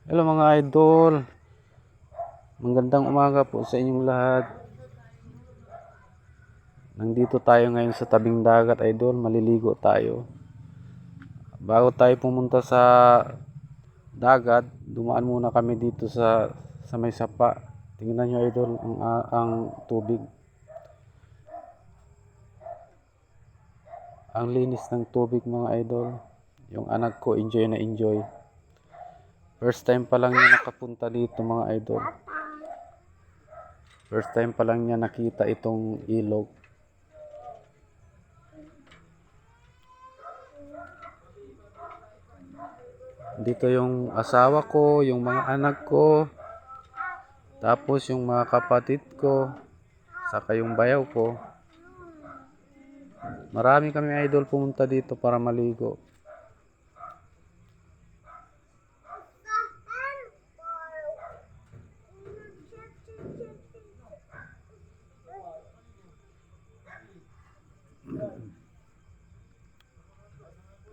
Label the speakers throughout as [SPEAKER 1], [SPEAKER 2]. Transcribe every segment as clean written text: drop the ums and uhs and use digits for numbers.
[SPEAKER 1] Hello mga idol, magandang umaga po sa inyong lahat. Nandito tayo ngayon sa tabing dagat idol, maliligo tayo. Bago tayo pumunta sa dagat, dumaan muna kami dito sa may sapa. Tingnan nyo idol ang tubig. Ang linis ng tubig mga idol. Yung anak ko enjoy na enjoy. First time pa lang niya nakapunta dito mga idol. First time pa lang niya nakita itong ilog. Dito yung asawa ko, yung mga anak ko, tapos yung mga kapatid ko, saka yung bayaw ko. Marami kami idol pumunta dito para maligo.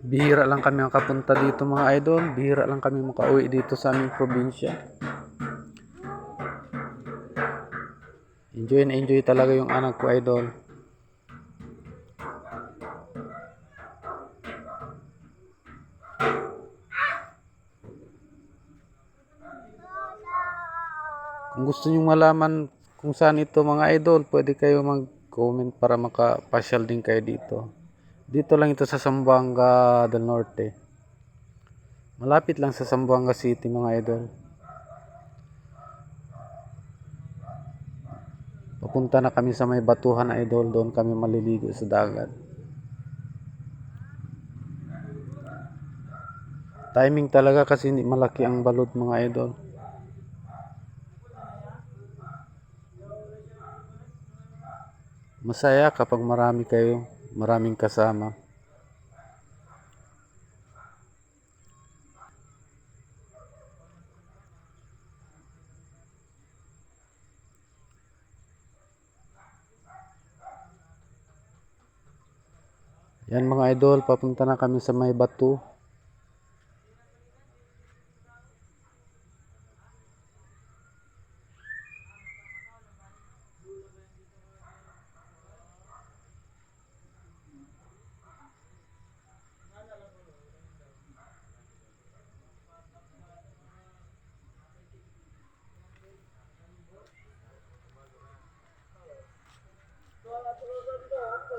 [SPEAKER 1] Bihira lang kami makapunta dito mga idol. Bihira lang kami makauwi dito sa aming probinsya. Enjoy na enjoy talaga yung anak ko idol. Kung gusto niyo malaman kung saan ito mga idol, pwede kayo mag-comment para makapasyal din kayo dito. Dito lang ito sa Zamboanga del Norte. Malapit lang sa Zamboanga City mga idol. Papunta na kami sa may batuhan idol, doon kami maliligo sa dagat. Timing talaga kasi malaki ang balot mga idol. Masaya kapag marami kayo, maraming kasama. Yan mga idol, papunta na kami sa may batu.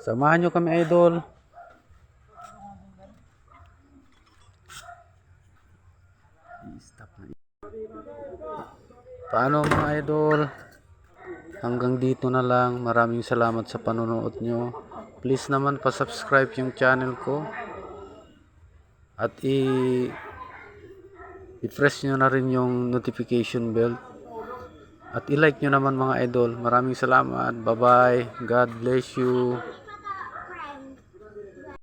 [SPEAKER 1] Samahan nyo kami idol. Paano mga idol? Hanggang dito na lang. Maraming salamat sa panonood nyo. Please naman pa-subscribe yung channel ko. At i-press nyo na rin yung notification bell. At i-like nyo naman mga idol. Maraming salamat. Bye bye. God bless you.